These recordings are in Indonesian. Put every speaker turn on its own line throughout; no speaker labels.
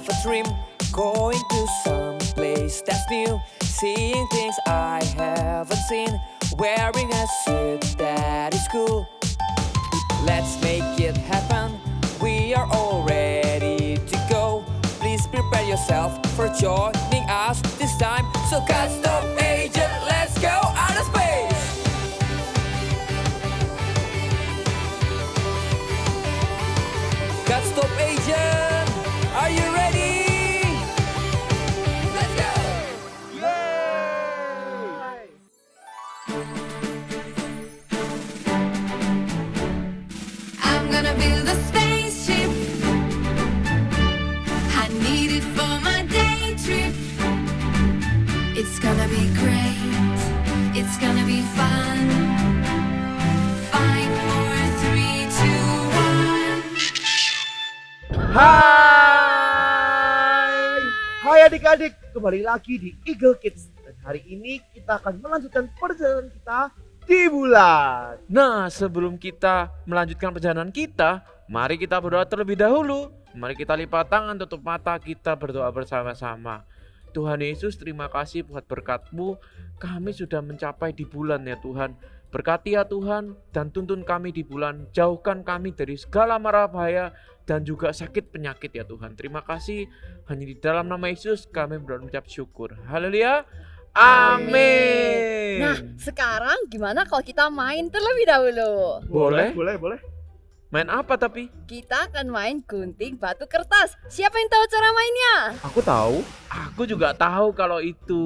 have a dream, going to some place that's new, seeing things I haven't seen, wearing a suit that is cool. Let's make it happen, we are all ready to go. Please prepare yourself for joining us this time. So custom agent, let's go outer space. Custom agent, are you ready? Let's go!
I'm gonna build a spaceship. I need it for my day trip. It's gonna be great. It's gonna be fun. 5, 4, 3, 2, 1.
Hai adik-adik, kembali lagi di Eagle Kids. Dan hari ini kita akan melanjutkan perjalanan kita di bulan.
Nah, sebelum kita melanjutkan perjalanan kita, mari kita berdoa terlebih dahulu. Mari kita lipat tangan, tutup mata, kita berdoa bersama-sama. Tuhan Yesus, terima kasih buat berkat-Mu. Kami sudah mencapai di bulan ya Tuhan. Berkati ya Tuhan dan tuntun kami di bulan. Jauhkan kami dari segala mara bahaya dan juga sakit penyakit ya Tuhan. Terima kasih. Hanya di dalam nama Yesus kami berdoa mengucap syukur. Haleluya. Amin.
Nah, sekarang gimana kalau kita main terlebih dahulu?
Boleh?
Boleh.
Main apa tapi?
Kita akan main gunting batu kertas. Siapa yang tahu cara mainnya?
Aku tahu.
Aku juga tahu kalau itu.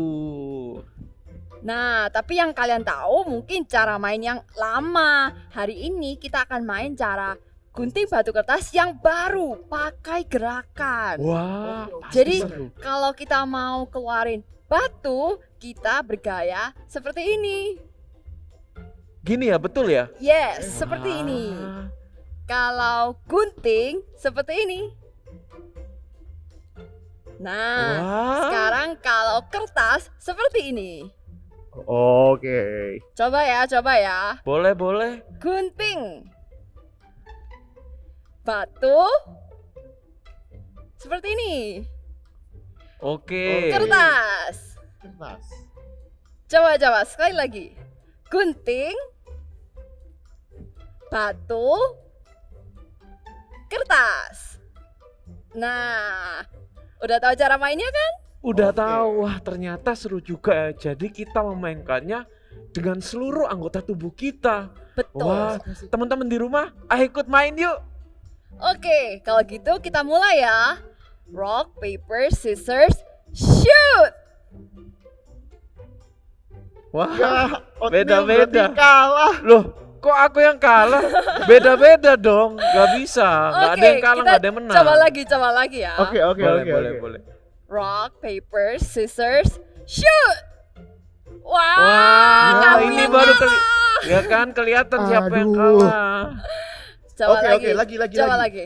Nah, tapi yang kalian tahu mungkin cara main yang lama. Hari ini kita akan main cara gunting batu kertas yang baru, pakai gerakan.
Wah,
Jadi
seru.
kalau kita mau keluarin batu, kita bergaya seperti ini.
Gini ya, betul ya?
Yes, seperti ini.
Wah.
Kalau gunting seperti ini. Nah,
Wah.
sekarang kalau kertas seperti ini.
Oke.
Coba ya.
Boleh.
Gunting batu seperti ini.
Oke.
Kertas. Coba sekali lagi. Gunting batu kertas. Nah, udah tahu cara mainnya kan?
Udah
Oke.
tahu. Wah, ternyata seru juga ya. Jadi kita memainkannya dengan seluruh anggota tubuh kita.
Betul.
Wah, teman-teman di rumah, ayo ikut main yuk.
Oke, kalau gitu kita mulai ya. Rock, paper, scissors, shoot.
Wah,
Ya, Oatmeal
beda-beda.
berarti kalah.
Loh, kok aku yang kalah? Beda-beda dong. Gak bisa. Gak ada yang kalah,
kita
gak ada yang menang.
coba lagi ya.
Oke.
Boleh.
Rock, paper, scissors, shoot. Wah,
Wah,
kamu
ini
yang
baru
kalah.
ya kan kelihatan siapa yang
Aduh.
kalah.
Coba
Oke, lagi.
Coba lagi.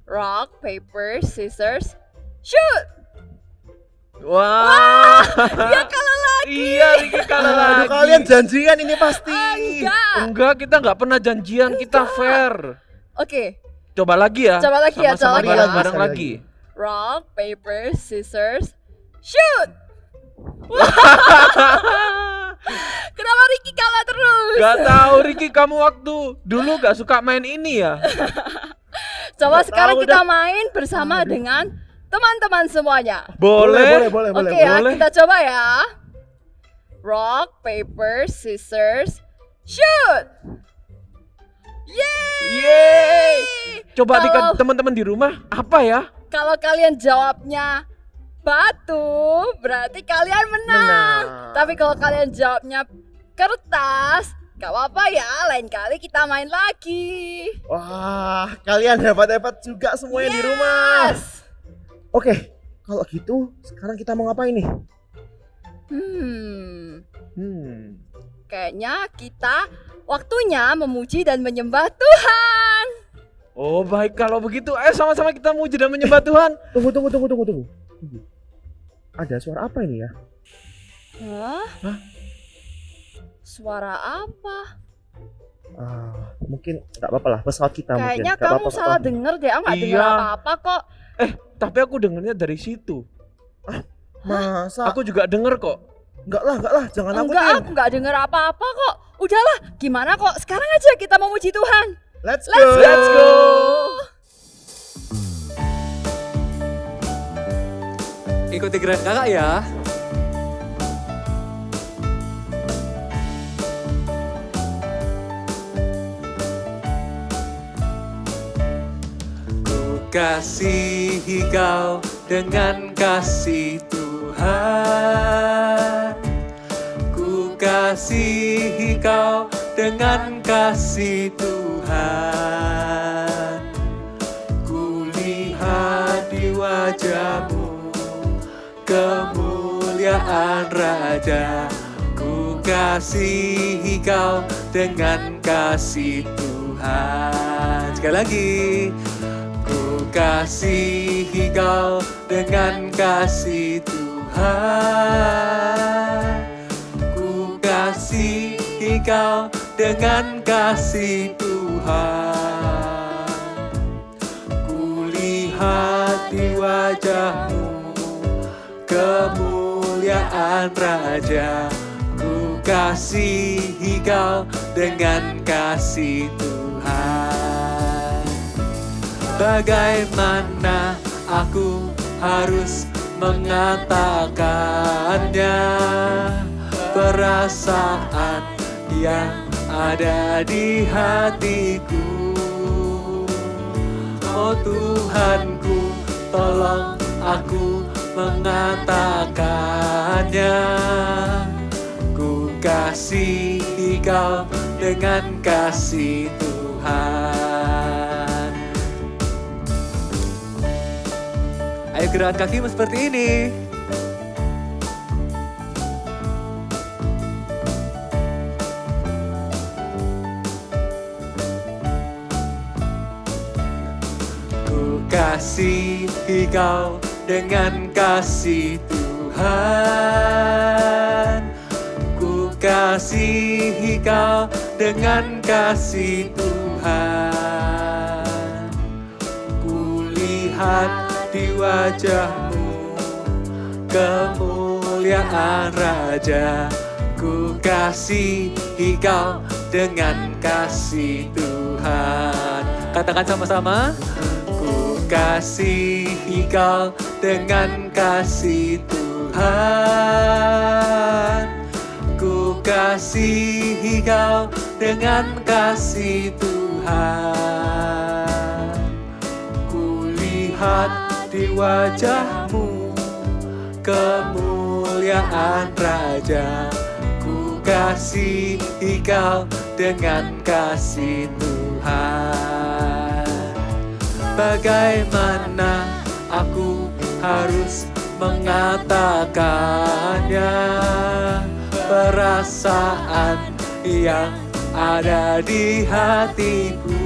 Rock, paper, scissors, shoot.
Wah.
Dia kalah lagi.
Iya, Riki kalah
Aduh,
lagi.
kalian janjian ini pasti.
Enggak.
Kita nggak pernah janjian, kita fair.
Oke,
Coba lagi ya.
Coba lagi ya,
Sama-sama
coba lagi ya.
bareng-bareng
Sekali
lagi.
rock, paper, scissors, shoot. Kenapa Ricky kalah terus?
Gak tahu Riki, kamu waktu dulu gak suka main ini ya?
Coba
Nggak
sekarang
tahu
kita main bersama dengan teman-teman semuanya.
Boleh.
Oke ya,
boleh.
kita coba ya. Rock, paper, scissors, shoot. Yeay!
Yeay. Coba
Kalau-
teman-teman di rumah apa ya?
Kalau kalian jawabnya batu, berarti kalian menang. Tapi kalau kalian jawabnya kertas, gak apa-apa ya, lain kali kita main lagi.
Wah, kalian hebat-hebat juga semuanya di rumah.
Yes.
Oke, kalau gitu sekarang kita mau ngapain nih?
Kayaknya kita waktunya memuji dan menyembah Tuhan.
Oh baik, kalau begitu ayo sama-sama kita muji dan menyembah Tuhan.
Tunggu. Ada suara apa ini ya?
Hah? Suara apa?
Mungkin nggak apa-apa lah, pesawat kita
Kayaknya
mungkin. Nggak
kamu
apa-apa.
salah denger deh, aku nggak denger
Iya.
apa-apa kok.
Tapi aku dengernya dari situ.
Masa?
Aku juga denger kok.
Enggak lah, jangan
Enggak,
nakutin.
aku nggak dengar apa-apa kok. Udahlah, gimana kok? Sekarang aja kita memuji Tuhan.
Let's go.
Let's go.
Ikuti gerakan kakak ya. Ku kasihi kau dengan kasih Tuhan. Ku kasihi kau dengan kasih Tuhan. Ku lihat di wajahmu kemuliaan Raja. Ku kasihi kau dengan kasih Tuhan. Sekali lagi. Ku kasihi kau dengan kasih Tuhan. Ku kasihi kau dengan kasih Tuhan. Ku lihat di wajahmu kemuliaan Raja. Ku kasihi kau dengan kasih Tuhan. Bagaimana aku harus mengatakannya, perasaan yang ada di hatiku. Oh Tuhanku, tolong aku mengatakannya. Ku kasihi kau dengan kasih Tuhan. Ayo gerakan kakimu seperti ini. Ku kasihi kau dengan kasih Tuhan. Ku kasihi kau dengan kasih Tuhan. Ku lihat di wajahmu kemuliaan Raja. Ku kasihi kau dengan kasih Tuhan. Katakan sama-sama. Ku kasihi kau dengan kasih Tuhan. Ku kasihi kau dengan kasih Tuhan. Ku lihat di wajahmu kemuliaan Raja. Ku kasihi kau dengan kasih Tuhan. Bagaimana aku harus mengatakannya, perasaan yang ada di hatiku.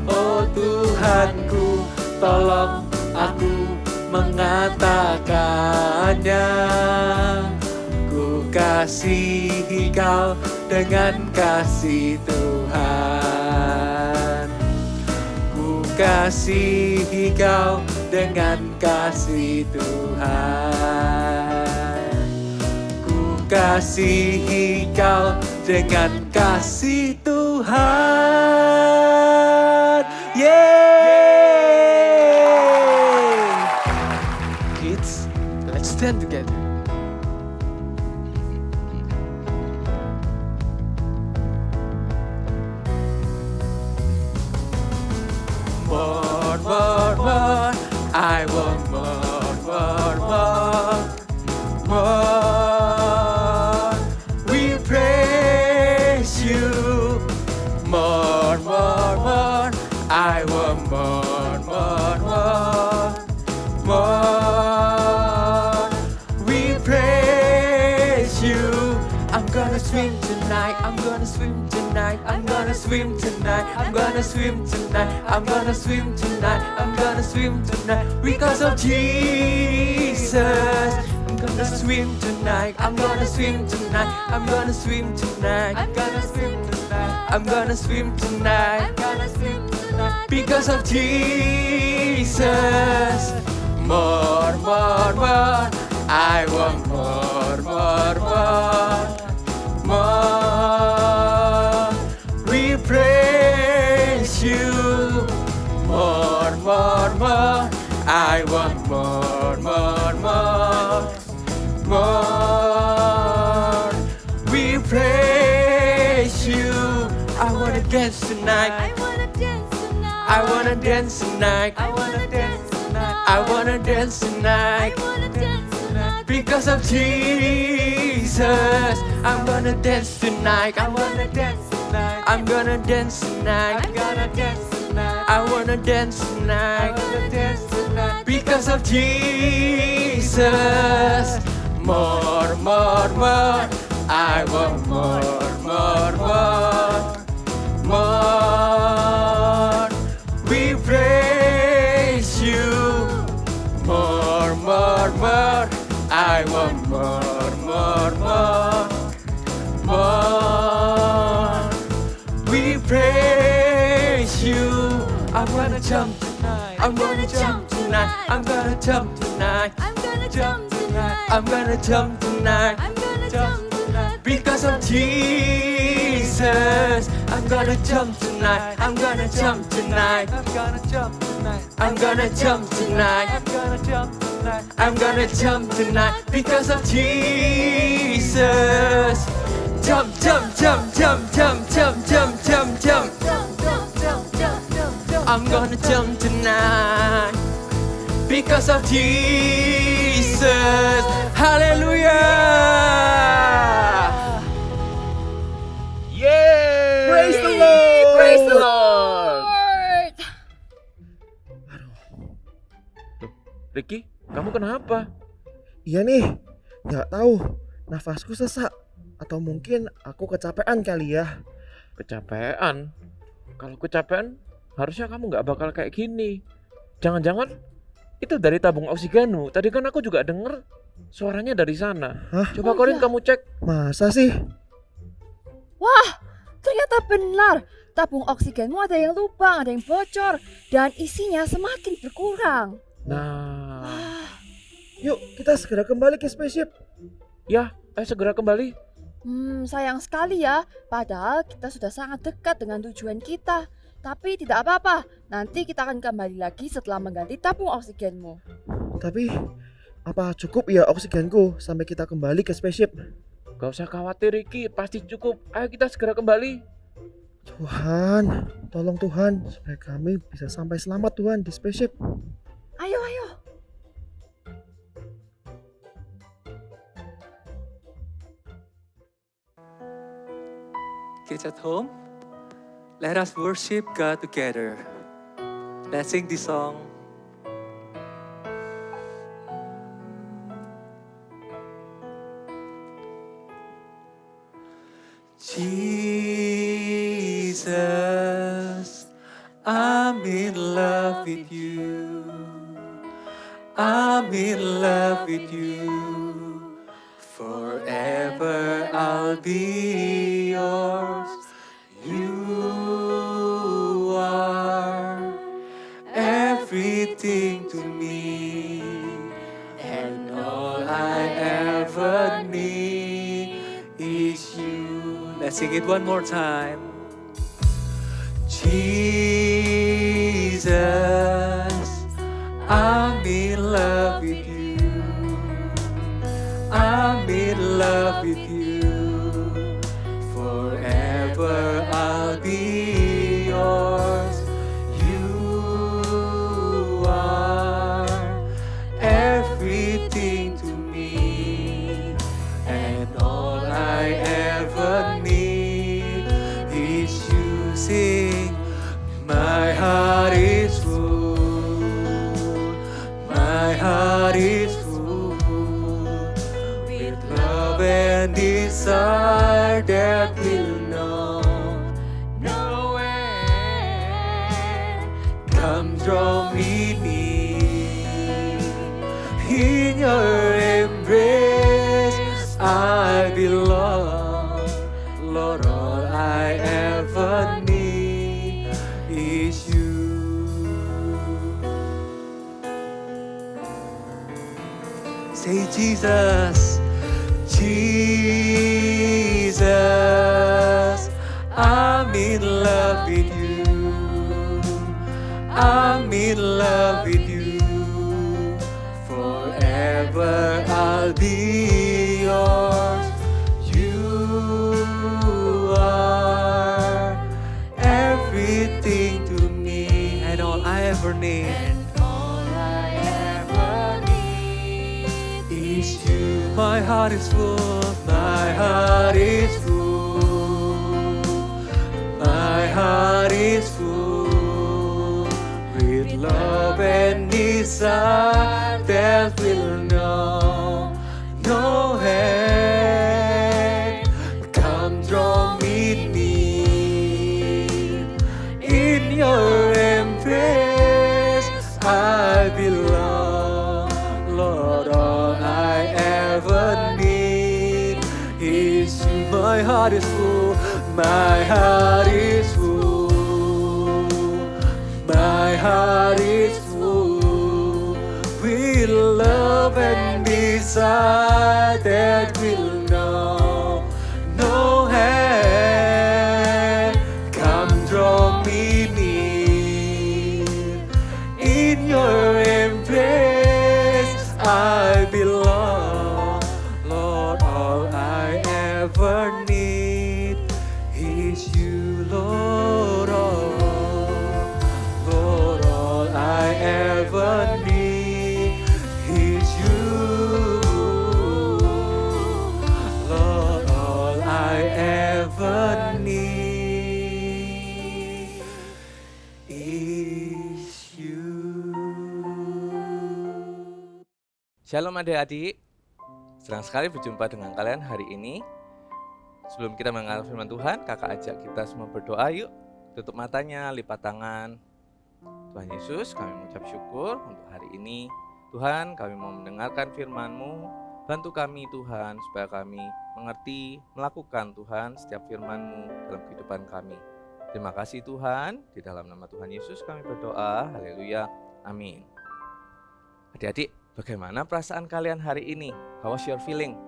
Oh Tuhanku, tolong aku mengatakannya. Ku kasihi kau dengan kasih Tuhan. Ku kasihi kau dengan kasih Tuhan. Ku kasihi kau dengan kasih Tuhan. Yeay! Kids, let's stand together. More, more, more. I want more, more, more. More. We praise you. More, more, more. I want more, more, more. More. We praise you. I'm gonna swim tonight. I'm gonna swim tonight. I'm gonna swim tonight. I'm gonna swim tonight. I'm gonna swim tonight. I'm gonna swim tonight because of Jesus. I'm gonna swim tonight. I'm gonna swim tonight. I'm gonna swim tonight. I'm gonna swim tonight. I'm gonna swim tonight. I'm gonna swim tonight because because of Jesus. More, more, more. I want more, more, more. More. We praise you. More, more, more. I want more, more, more. More. We praise you. I wanna dance tonight.
I wanna dance tonight.
I wanna dance tonight.
I wanna dance tonight.
I wanna dance tonight.
I wanna dance tonight.
Because of Jesus, I'm gonna dance tonight. I wanna dance tonight. I'm gonna dance tonight.
I'm gonna dance tonight.
I wanna dance tonight.
I wanna dance tonight.
Because of Jesus. More, more, more. I want more, more, more. More. We praise you. More, more, more. I want more, more, more. More. We praise you. I wanna jump tonight. I'm gonna jump tonight. I'm gonna jump tonight.
I'm gonna jump tonight.
I'm gonna jump tonight.
I'm gonna jump tonight.
Because of Jesus, I'm gonna jump tonight. I'm gonna jump tonight. I'm gonna jump tonight. I'm gonna jump tonight. I'm gonna jump tonight. I'm gonna jump tonight. Because of Jesus. Jump, jump, jump, jump, jump, jump, jump, jump, jump.
Jump, jump, jump, jump, jump, jump.
I'm gonna jump tonight. Because of Jesus. Hallelujah.
Yeay!
Praise the Lord.
Praise the Lord.
Ricky, kamu kenapa?
Iya nih, nggak tahu. Nafasku sesak. Atau mungkin aku kecapean kali ya.
Kecapean? Kalau kecapean, harusnya kamu nggak bakal kayak gini. Jangan-jangan itu dari tabung oksigenmu. Tadi kan aku juga denger suaranya dari sana.
Hah?
Coba
Oh,
Corin
iya.
kamu cek.
Masa sih?
Wah, ternyata benar. Tabung oksigenmu ada yang lubang, ada yang bocor, dan isinya semakin berkurang.
Nah,
Yuk kita segera kembali ke spaceship.
ya, ayo segera kembali.
Sayang sekali ya. Padahal kita sudah sangat dekat dengan tujuan kita. Tapi tidak apa-apa. Nanti kita akan kembali lagi setelah mengganti tabung oksigenmu.
Tapi apa cukup ya oksigenku sampai kita kembali ke spaceship?
Gak usah khawatir Ricky, pasti cukup. Ayo kita segera kembali.
Tuhan, tolong Tuhan supaya kami bisa sampai selamat Tuhan di spaceship.
Ayo, ayo.
Kids at home, let us worship God together. Let's sing this song. Jesus, I'm in love with you. I'm in love with you. Forever I'll be yours. You are everything to me, and all I ever need is you. Let's sing it one more time. Jesus, I'm in love with you. I'm in love with you. Forever I'll be yours. You are everything to me, and all I ever need is you. Sing, my heart is full. My heart is full with love and desire that will know no end. Come draw me near. In your embrace I belong. Lord, all I ever need is you. Say Jesus, Jesus, I'm in love with you. I'm in love with you. Forever I'll be yours. You are everything to me, and all I ever need. Is you. My heart is full, my heart is full, my heart is full with love and desire that will know no end. Come draw me near, in your embrace I belong. Lord, all I ever need is you. My heart is full, my heart is full, my heart is full with love and desire that will know no end. Come draw me near, in your embrace I belong. Lord, all I ever need is you, Lord. Lord, all I ever need is you. Lord, all I ever need is you. Shalom adik-adik, senang sekali berjumpa dengan kalian hari ini. Sebelum kita mengenal firman Tuhan, kakak ajak kita semua berdoa yuk. Tutup matanya, lipat tangan. Tuhan Yesus, kami mengucap syukur untuk hari ini. Tuhan, kami mau mendengarkan firman-Mu. Bantu kami Tuhan, supaya kami mengerti, melakukan Tuhan setiap firman-Mu dalam kehidupan kami. Terima kasih Tuhan, di dalam nama Tuhan Yesus kami berdoa. Haleluya, amin. Adik-adik, bagaimana perasaan kalian hari ini? How was your feeling?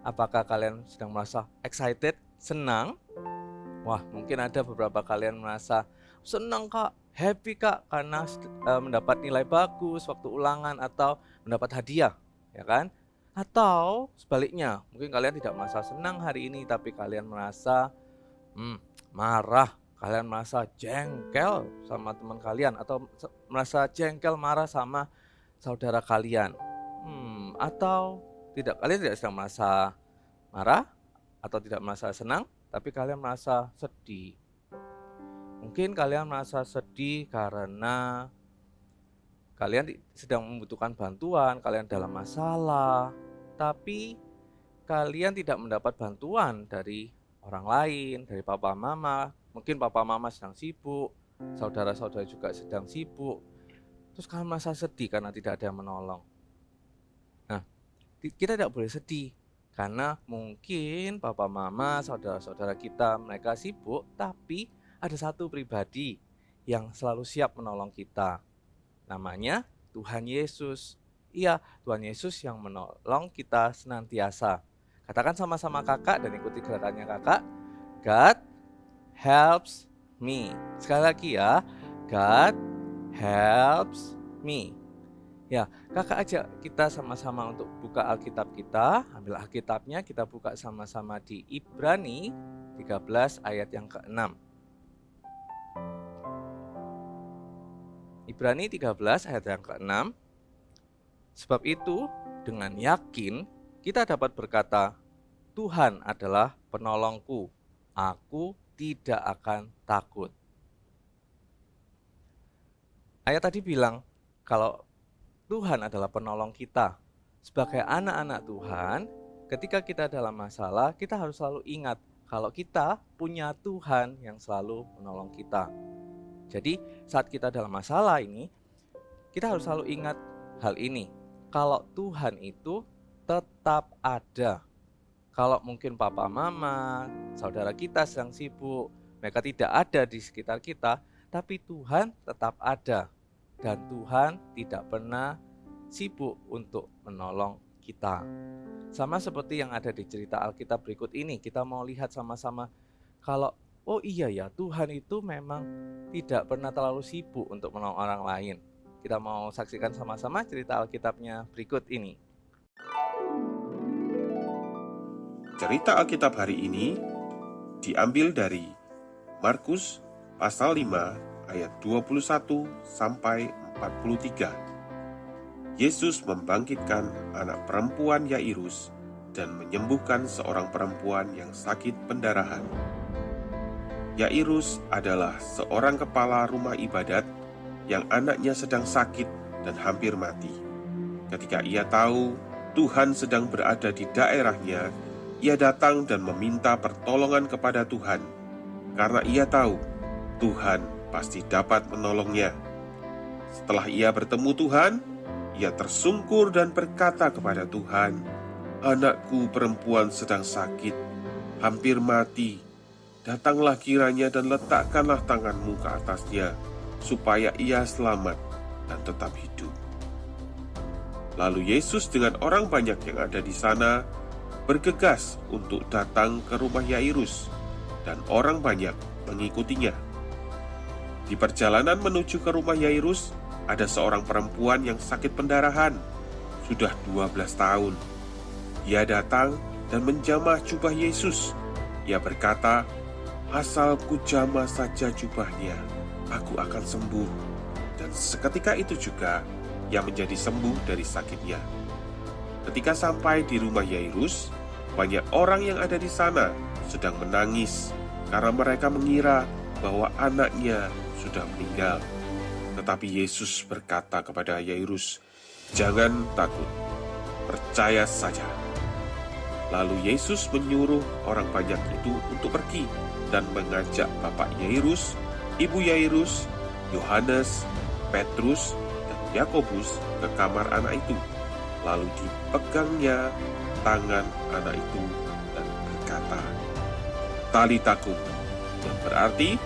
Apakah kalian sedang merasa excited, senang? Wah, mungkin ada beberapa kalian merasa senang kak, happy kak, karena mendapat nilai bagus waktu ulangan atau mendapat hadiah, ya kan? Atau sebaliknya, mungkin kalian tidak merasa senang hari ini, tapi kalian merasa marah, kalian merasa jengkel sama teman kalian, atau merasa jengkel marah sama saudara kalian, atau tidak, kalian tidak sedang merasa marah atau tidak merasa senang, tapi kalian merasa sedih. Mungkin kalian merasa sedih karena kalian sedang membutuhkan bantuan, kalian dalam masalah, tapi kalian tidak mendapat bantuan dari orang lain, dari papa mama. Mungkin papa mama sedang sibuk, saudara-saudara juga sedang sibuk. Terus kalian merasa sedih karena tidak ada yang menolong. Nah, kita tidak boleh sedih karena mungkin papa mama, saudara-saudara kita mereka sibuk, tapi ada satu pribadi yang selalu siap menolong kita. Namanya Tuhan Yesus. Iya, Tuhan Yesus yang menolong kita senantiasa. Katakan sama-sama kakak dan ikuti gerakannya kakak. God helps me. Sekali lagi ya, God helps me. Ya, kakak ajak kita sama-sama untuk buka Alkitab kita. Ambil Alkitabnya, kita buka sama-sama di Ibrani 13 ayat yang ke-6. Ibrani 13 ayat yang ke-6. Sebab itu, dengan yakin kita dapat berkata, Tuhan adalah penolongku, aku tidak akan takut. Ayat tadi bilang, kalau Tuhan adalah penolong kita. Sebagai anak-anak Tuhan, ketika kita dalam masalah, kita harus selalu ingat kalau kita punya Tuhan yang selalu menolong kita. Jadi saat kita dalam masalah ini, kita harus selalu ingat hal ini. Kalau Tuhan itu tetap ada. Kalau mungkin papa mama, saudara kita sedang sibuk, mereka tidak ada di sekitar kita, tapi Tuhan tetap ada. Dan Tuhan tidak pernah sibuk untuk menolong
kita. Sama seperti yang ada di cerita Alkitab berikut ini, kita mau lihat sama-sama kalau oh iya ya, Tuhan itu memang tidak pernah terlalu sibuk untuk menolong orang lain. Kita mau saksikan sama-sama cerita Alkitabnya berikut ini.
Cerita Alkitab hari ini diambil dari Markus pasal 5 ayat 21 sampai 43. Yesus membangkitkan anak perempuan Yairus dan menyembuhkan seorang perempuan yang sakit pendarahan. Yairus adalah seorang kepala rumah ibadat yang anaknya sedang sakit dan hampir mati. Ketika ia tahu Tuhan sedang berada di daerahnya, ia datang dan meminta pertolongan kepada Tuhan, karena ia tahu Tuhan pasti dapat menolongnya. Setelah ia bertemu Tuhan, ia tersungkur dan berkata kepada Tuhan, "Anakku perempuan sedang sakit, hampir mati. Datanglah kiranya dan letakkanlah tanganmu ke atasnya, supaya ia selamat dan tetap hidup." Lalu Yesus dengan orang banyak yang ada di sana bergegas untuk datang ke rumah Yairus, dan orang banyak mengikutinya. Di perjalanan menuju ke rumah Yairus, ada seorang perempuan yang sakit pendarahan, sudah 12 tahun. Ia datang dan menjamah jubah Yesus. Ia berkata, "Asal ku jamah saja jubahnya, aku akan sembuh." Dan seketika itu juga, ia menjadi sembuh dari sakitnya. Ketika sampai di rumah Yairus, banyak orang yang ada di sana sedang menangis karena mereka mengira bahwa anaknya sudah meninggal. Tetapi Yesus berkata kepada Yairus, "Jangan takut, percaya saja." Lalu Yesus menyuruh orang banyak itu untuk pergi dan mengajak bapak Yairus, ibu Yairus, Yohanes, Petrus, dan Yakobus ke kamar anak itu. Lalu dipegangnya tangan anak itu dan berkata, "Talita kum," yang berarti,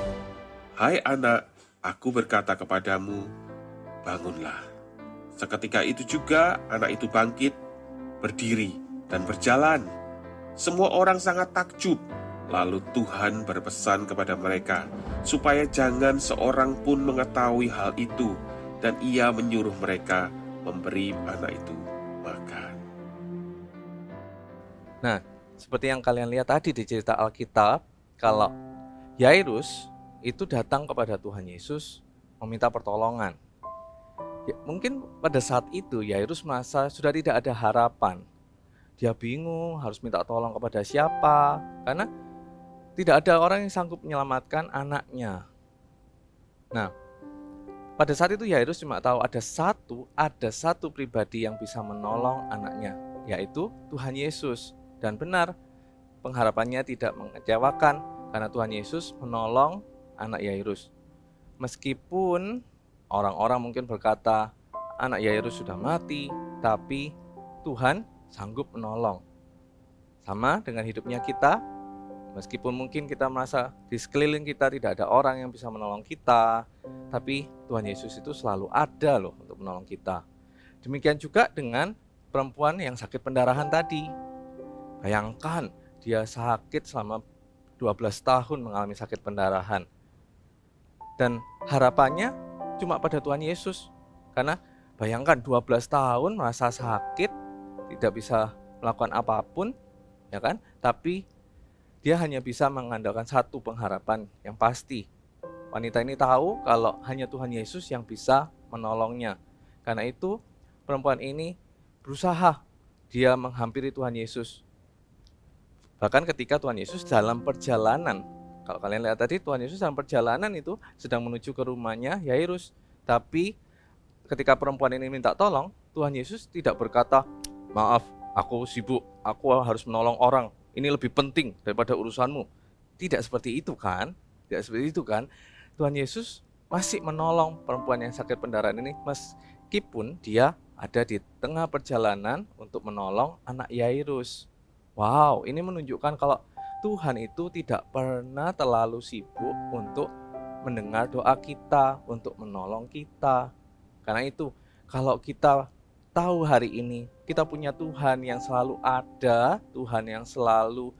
"Hai anak, aku berkata kepadamu, bangunlah." Seketika itu juga anak itu bangkit, berdiri, dan berjalan. Semua orang sangat takjub. Lalu Tuhan berpesan kepada mereka supaya jangan seorang pun mengetahui hal itu, dan ia menyuruh mereka memberi anak itu makan.
Nah, seperti yang kalian lihat tadi di cerita Alkitab, kalau Yairus itu datang kepada Tuhan Yesus meminta pertolongan. Ya, mungkin pada saat itu Yairus merasa sudah tidak ada harapan. Dia bingung harus minta tolong kepada siapa, karena tidak ada orang yang sanggup menyelamatkan anaknya. Nah, pada saat itu Yairus cuma tahu ada satu pribadi yang bisa menolong anaknya, yaitu Tuhan Yesus. Dan benar, pengharapannya tidak mengecewakan karena Tuhan Yesus menolong anak Yairus. Meskipun orang-orang mungkin berkata anak Yairus sudah mati, tapi Tuhan sanggup menolong. Sama dengan hidupnya kita, meskipun mungkin kita merasa di sekeliling kita tidak ada orang yang bisa menolong kita, tapi Tuhan Yesus itu selalu ada loh untuk menolong kita. Demikian juga dengan perempuan yang sakit pendarahan tadi. Bayangkan dia sakit selama 12 tahun mengalami sakit pendarahan. Dan harapannya cuma pada Tuhan Yesus. Karena bayangkan 12 tahun merasa sakit, tidak bisa melakukan apapun, ya kan? Tapi dia hanya bisa mengandalkan satu pengharapan yang pasti. Wanita ini tahu kalau hanya Tuhan Yesus yang bisa menolongnya. Karena itu perempuan ini berusaha dia menghampiri Tuhan Yesus. Bahkan ketika Tuhan Yesus dalam perjalanan, kalau kalian lihat tadi Tuhan Yesus dalam perjalanan itu sedang menuju ke rumahnya Yairus. Tapi ketika perempuan ini minta tolong, Tuhan Yesus tidak berkata, "Maaf, aku sibuk, aku harus menolong orang, ini lebih penting daripada urusanmu." Tidak seperti itu kan? Tidak seperti itu kan? Tuhan Yesus masih menolong perempuan yang sakit pendarahan ini meskipun dia ada di tengah perjalanan untuk menolong anak Yairus. Wow, ini menunjukkan kalau Tuhan itu tidak pernah terlalu sibuk untuk mendengar doa kita, untuk menolong kita. Karena itu, kalau kita tahu hari ini kita punya Tuhan yang selalu ada, Tuhan yang selalu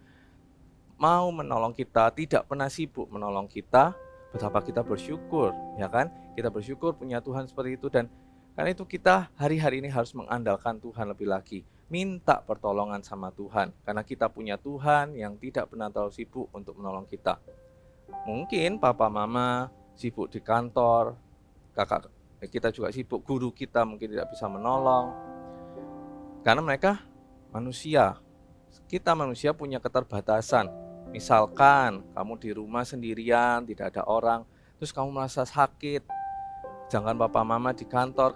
mau menolong kita, tidak pernah sibuk menolong kita, betapa kita bersyukur, ya kan? Kita bersyukur punya Tuhan seperti itu, dan karena itu kita hari-hari ini harus mengandalkan Tuhan lebih lagi. Minta pertolongan sama Tuhan, karena kita punya Tuhan yang tidak pernah terlalu sibuk untuk menolong kita. Mungkin papa mama sibuk di kantor, kakak kita juga sibuk, guru kita mungkin tidak bisa menolong, karena mereka manusia. Kita manusia punya keterbatasan. Misalkan kamu di rumah sendirian, tidak ada orang, terus kamu merasa sakit, jangan papa mama di kantor,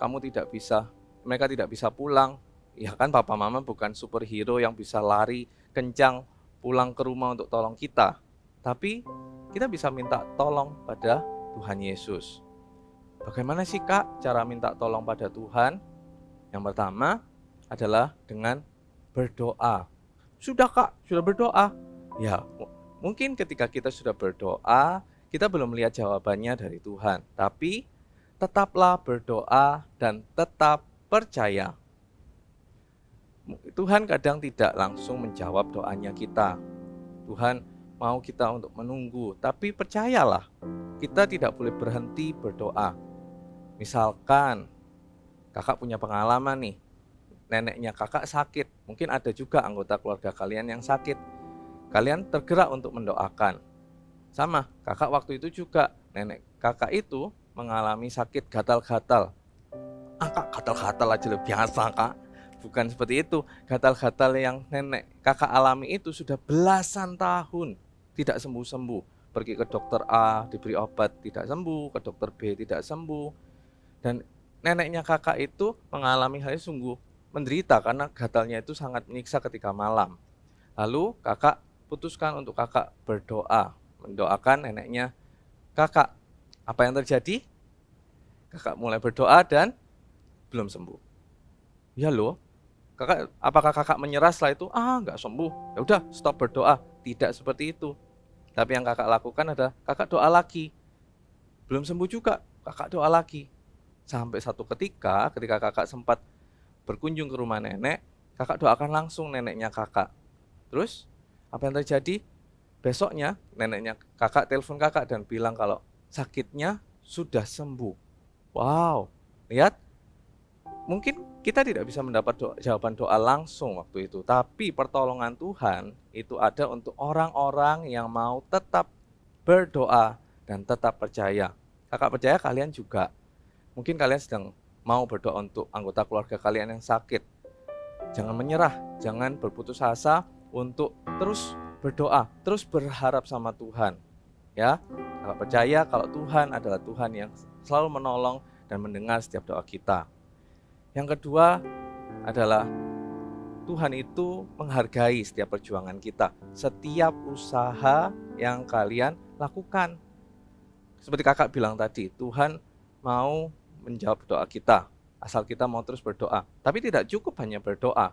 mereka tidak bisa pulang. Ya kan, papa mama bukan superhero yang bisa lari kencang pulang ke rumah untuk tolong kita. Tapi kita bisa minta tolong pada Tuhan Yesus. Bagaimana sih Kak cara minta tolong pada Tuhan? Yang pertama adalah dengan berdoa. Sudah Kak, sudah berdoa. Ya, mungkin ketika kita sudah berdoa, kita belum melihat jawabannya dari Tuhan. Tapi tetaplah berdoa dan tetap percaya. Tuhan kadang tidak langsung menjawab doanya kita. Tuhan mau kita untuk menunggu, tapi percayalah, kita tidak boleh berhenti berdoa. Misalkan kakak punya pengalaman nih, neneknya kakak sakit, mungkin ada juga anggota keluarga kalian yang sakit. Kalian tergerak untuk mendoakan. Sama, kakak waktu itu juga, nenek kakak itu mengalami sakit gatal-gatal. Kak, gatal-gatal aja lebih biasa Kak. Bukan seperti itu, gatal-gatal yang nenek kakak alami itu sudah belasan tahun tidak sembuh-sembuh. Pergi ke dokter A, diberi obat, tidak sembuh, ke dokter B, tidak sembuh. Dan neneknya kakak itu mengalami hal ini sungguh menderita karena gatalnya itu sangat menyiksa ketika malam. Lalu kakak putuskan untuk kakak berdoa, mendoakan neneknya kakak. Apa yang terjadi? Kakak mulai berdoa dan belum sembuh. Ya loh, apakah kakak menyerah setelah itu? Nggak sembuh. Ya udah, stop berdoa. Tidak seperti itu. Tapi yang kakak lakukan adalah kakak doa lagi. Belum sembuh juga, kakak doa lagi. Sampai satu ketika kakak sempat berkunjung ke rumah nenek, kakak doakan langsung neneknya kakak. Terus apa yang terjadi? Besoknya neneknya kakak telepon kakak dan bilang kalau sakitnya sudah sembuh. Wow, lihat, mungkin kita tidak bisa mendapat jawaban doa langsung waktu itu, tapi pertolongan Tuhan itu ada untuk orang-orang yang mau tetap berdoa dan tetap percaya. Kakak percaya kalian juga. Mungkin kalian sedang mau berdoa untuk anggota keluarga kalian yang sakit. Jangan menyerah, jangan berputus asa untuk terus berdoa, terus berharap sama Tuhan. Ya, kakak percaya kalau Tuhan adalah Tuhan yang selalu menolong dan mendengar setiap doa kita. Yang kedua adalah Tuhan itu menghargai setiap perjuangan kita, setiap usaha yang kalian lakukan. Seperti kakak bilang tadi, Tuhan mau menjawab doa kita, asal kita mau terus berdoa. Tapi tidak cukup hanya berdoa.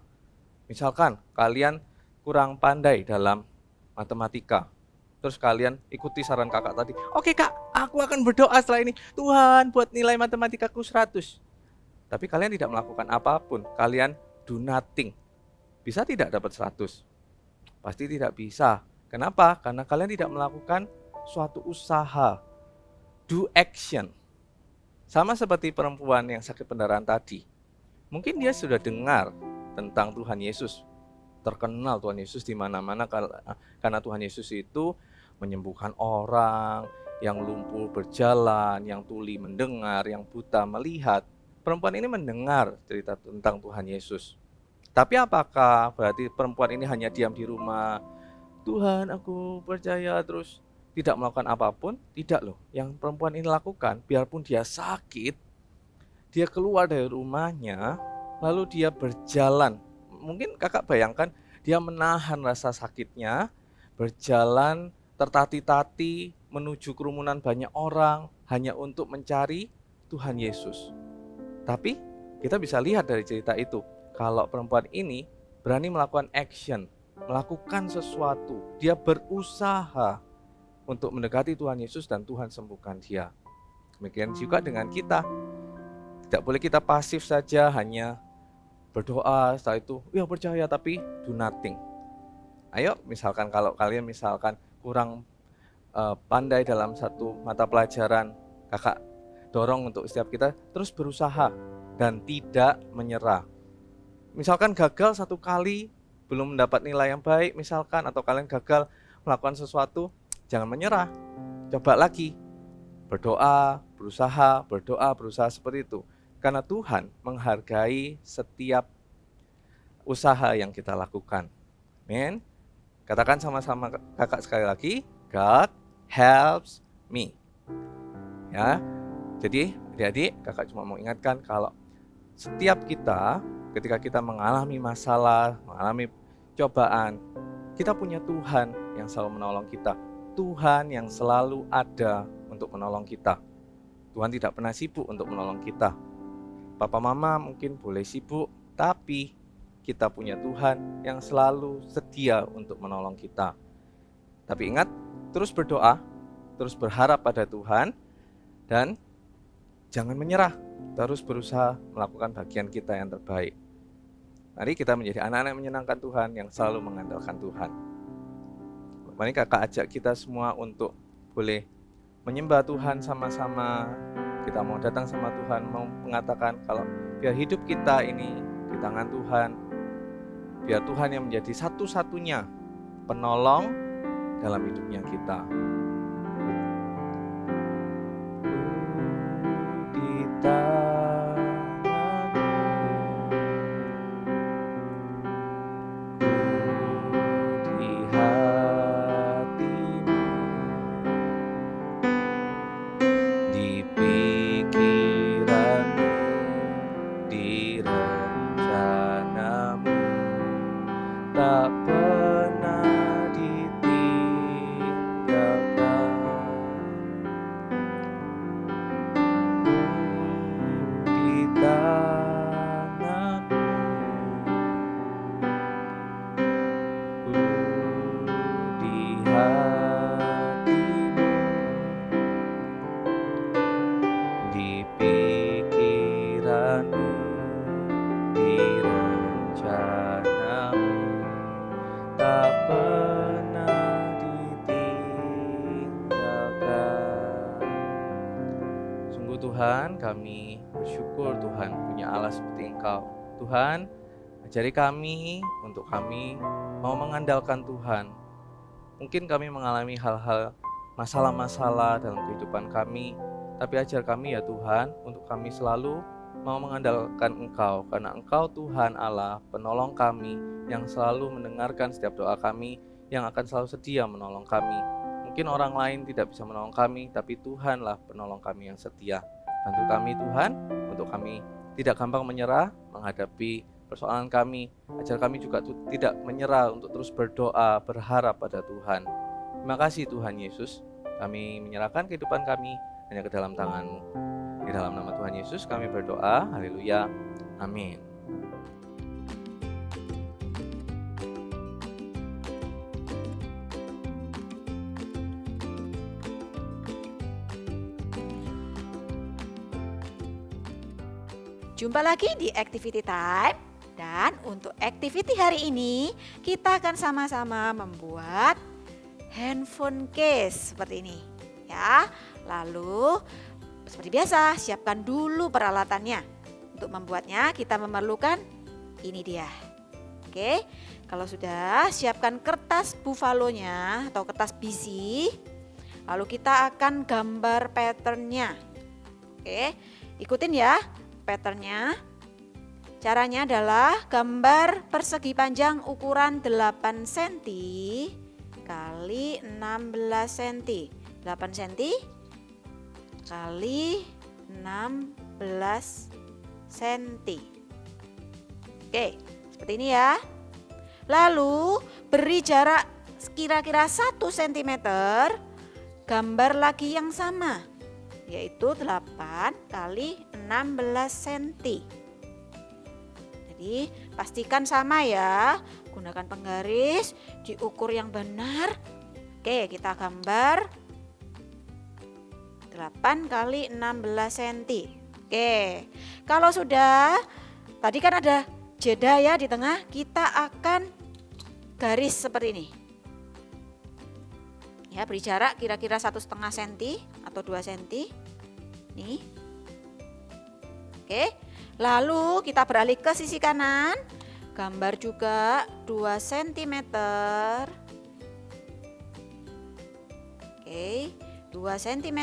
Misalkan kalian kurang pandai dalam matematika, terus kalian ikuti saran kakak tadi, oke Kak, aku akan berdoa setelah ini, Tuhan buat nilai matematikaku 100. Tapi kalian tidak melakukan apapun, kalian do nothing. Bisa tidak dapat 100? Pasti tidak bisa. Kenapa? Karena kalian tidak melakukan suatu usaha, do action. Sama seperti perempuan yang sakit pendarahan tadi. Mungkin dia sudah dengar tentang Tuhan Yesus. Terkenal Tuhan Yesus di mana-mana karena Tuhan Yesus itu menyembuhkan orang, yang lumpuh berjalan, yang tuli mendengar, yang buta melihat. Perempuan ini mendengar cerita tentang Tuhan Yesus. Tapi apakah berarti perempuan ini hanya diam di rumah? Tuhan, aku percaya, terus tidak melakukan apapun? Tidak loh. Yang perempuan ini lakukan, biarpun dia sakit, dia keluar dari rumahnya, lalu dia berjalan. Mungkin kakak bayangkan, dia menahan rasa sakitnya, berjalan tertati-tati menuju kerumunan banyak orang, hanya untuk mencari Tuhan Yesus. Tapi kita bisa lihat dari cerita itu, kalau perempuan ini berani melakukan action, melakukan sesuatu, dia berusaha untuk mendekati Tuhan Yesus dan Tuhan sembuhkan dia. Demikian juga dengan kita. Tidak boleh kita pasif saja hanya berdoa, setelah itu ya percaya tapi do nothing. Ayo misalkan kalau kalian misalkan kurang pandai dalam satu mata pelajaran, kakak dorong untuk setiap kita terus berusaha dan tidak menyerah. Misalkan gagal satu kali, belum mendapat nilai yang baik misalkan, atau kalian gagal melakukan sesuatu, jangan menyerah. Coba lagi, berdoa, berusaha seperti itu. Karena Tuhan menghargai setiap usaha yang kita lakukan. Amin. Katakan sama-sama kakak sekali lagi, God helps me. Ya. Jadi adik-adik, kakak cuma mau ingatkan kalau setiap kita ketika kita mengalami masalah, mengalami cobaan, kita punya Tuhan yang selalu menolong kita. Tuhan yang selalu ada untuk menolong kita. Tuhan tidak pernah sibuk untuk menolong kita. Papa mama mungkin boleh sibuk, tapi kita punya Tuhan yang selalu setia untuk menolong kita. Tapi ingat, terus berdoa, terus berharap pada Tuhan, dan jangan menyerah. Terus berusaha melakukan bagian kita yang terbaik. Mari kita menjadi anak-anak yang menyenangkan Tuhan, yang selalu mengandalkan Tuhan. Mari kakak ajak kita semua untuk boleh menyembah Tuhan sama-sama. Kita mau datang sama Tuhan, mau mengatakan kalau biar hidup kita ini di tangan Tuhan. Biar Tuhan yang menjadi satu-satunya penolong dalam hidupnya kita. Di tak pernah ditinggalkan. Di tanganmu, di hatimu, di pikiranmu, di rencanamu, tak pernah ditinggalkan. Sungguh Tuhan, kami bersyukur Tuhan punya Allah seperti Engkau. Tuhan, ajari kami untuk kami mau mengandalkan Tuhan. Mungkin kami mengalami hal-hal masalah-masalah dalam kehidupan kami, tapi ajar kami ya Tuhan untuk kami selalu mau mengandalkan Engkau, karena Engkau Tuhan Allah, penolong kami, yang selalu mendengarkan setiap doa kami, yang akan selalu sedia menolong kami. Mungkin orang lain tidak bisa menolong kami, tapi Tuhanlah penolong kami yang setia. Bantu kami Tuhan, untuk kami tidak gampang menyerah menghadapi persoalan kami. Ajar kami juga tidak menyerah untuk terus berdoa, berharap pada Tuhan. Terima kasih Tuhan Yesus, kami menyerahkan kehidupan kami hanya ke dalam tangan-Mu. Di dalam nama Tuhan Yesus kami berdoa, haleluya, amin.
Jumpa lagi di Activity Time, dan untuk activity hari ini kita akan sama-sama membuat handphone case seperti ini ya. Lalu seperti biasa, siapkan dulu peralatannya. Untuk membuatnya kita memerlukan ini dia. Oke, kalau sudah, siapkan kertas bufalonya atau kertas bisi. Lalu kita akan gambar patternnya. Oke, ikutin ya patternnya. Caranya adalah gambar persegi panjang ukuran 8 cm kali 16 cm. 8 cm kali 16 cm. Oke, seperti ini ya. Lalu beri jarak kira-kira 1 cm, gambar lagi yang sama, yaitu 8 kali 16 cm. Jadi pastikan sama ya, gunakan penggaris, diukur yang benar. Oke, kita gambar 8 kali 16 cm. Oke, kalau sudah, tadi kan ada jeda ya di tengah, kita akan garis seperti ini. Ya, beri jarak kira-kira 1,5 cm atau 2 cm. Nih. Oke. Lalu kita beralih ke sisi kanan. Gambar juga 2 cm. Oke, 2 cm.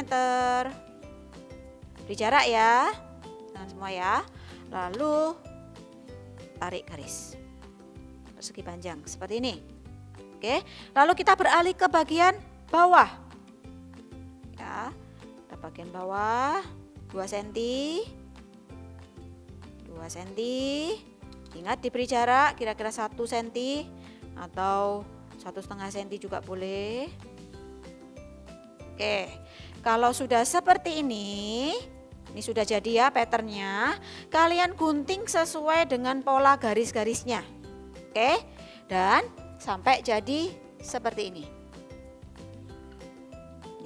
Beri jarak ya. Jangan semua ya. Lalu tarik garis. Persegi panjang seperti ini. Oke. Lalu kita beralih ke bagian bawah. Ya. Kita bagian bawah 2 cm. 2 cm. Ingat diberi jarak kira-kira 1 cm atau 1,5 cm juga boleh. Oke, kalau sudah seperti ini sudah jadi ya patternnya. Kalian gunting sesuai dengan pola garis-garisnya. Oke, dan sampai jadi seperti ini.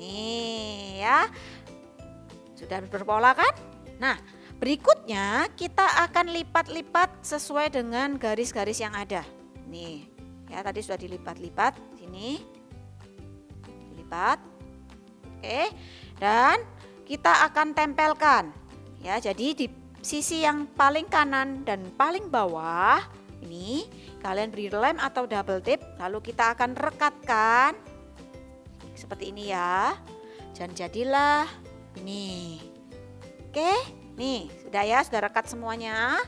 Nih ya, sudah berpola kan? Nah, berikutnya kita akan lipat-lipat sesuai dengan garis-garis yang ada. Nih, ya tadi sudah dilipat-lipat sini. Dilipat. Oke. Dan kita akan tempelkan. Ya, jadi di sisi yang paling kanan dan paling bawah ini kalian beri lem atau double tip, lalu kita akan rekatkan seperti ini ya. Dan jadilah ini. Oke. Nih, sudah ya, sudah rekat semuanya.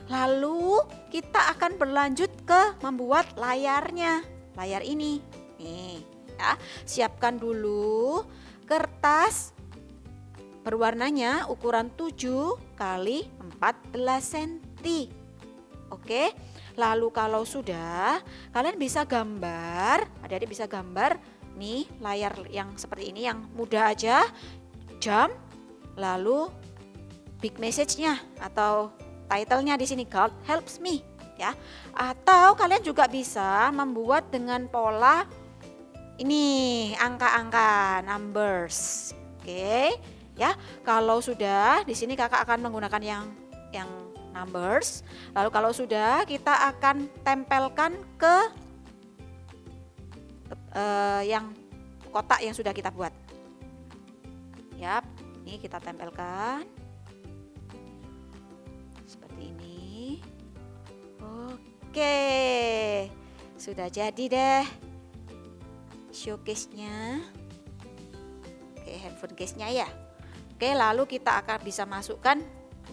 Lalu kita akan berlanjut ke membuat layarnya. Layar ini. Nih, ya. Siapkan dulu kertas berwarnanya ukuran 7 x 14 cm. Oke. Lalu kalau sudah, kalian bisa gambar, adik-adik bisa gambar nih layar yang seperti ini yang mudah aja. Jam, lalu big message-nya atau title-nya di sini, God helps me ya. Atau kalian juga bisa membuat dengan pola ini angka-angka, numbers. Oke, ya. Kalau sudah di sini kakak akan menggunakan yang numbers. Lalu kalau sudah kita akan tempelkan ke yang kotak yang sudah kita buat. Yap, ini kita tempelkan. Ini. Oke, sudah jadi deh showcase-nya. Oke, handphone case-nya ya. Oke, lalu kita akan bisa masukkan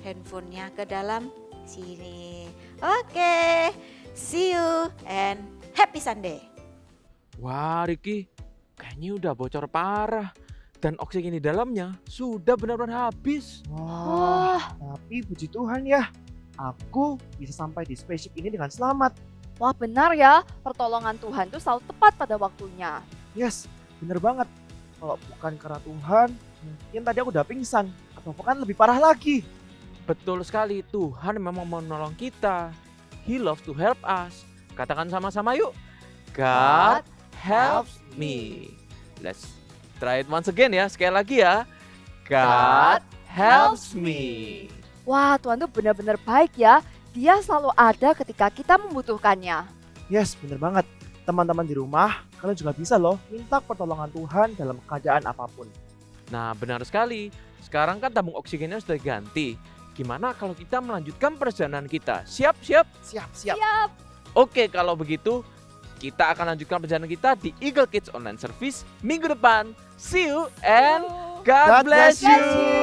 handphonenya ke dalam sini. Oke, see you and happy Sunday.
Wah, Riki, kayaknya udah bocor parah. Dan oksigen di dalamnya sudah benar-benar habis.
Wah, tapi puji Tuhan ya, aku bisa sampai di spaceship ini dengan selamat.
Wah benar ya, pertolongan Tuhan itu selalu tepat pada waktunya.
Yes, bener banget. Kalau bukan karena Tuhan, mungkin tadi aku udah pingsan. Atau bahkan lebih parah lagi.
Betul sekali, Tuhan memang mau menolong kita. He loves to help us. Katakan sama-sama yuk. God helps me. Let's try it once again ya, sekali lagi ya. God helps me.
Wah, Tuhan tuh benar-benar baik ya. Dia selalu ada ketika kita membutuhkannya.
Yes, bener banget. Teman-teman di rumah, kalian juga bisa loh minta pertolongan Tuhan dalam keadaan apapun.
Nah, benar sekali. Sekarang kan tabung oksigennya sudah diganti. Gimana kalau kita melanjutkan perjalanan kita? Siap?
Siap.
Oke, kalau begitu kita akan lanjutkan perjalanan kita di Eagle Kids Online Service minggu depan. See you and God bless you.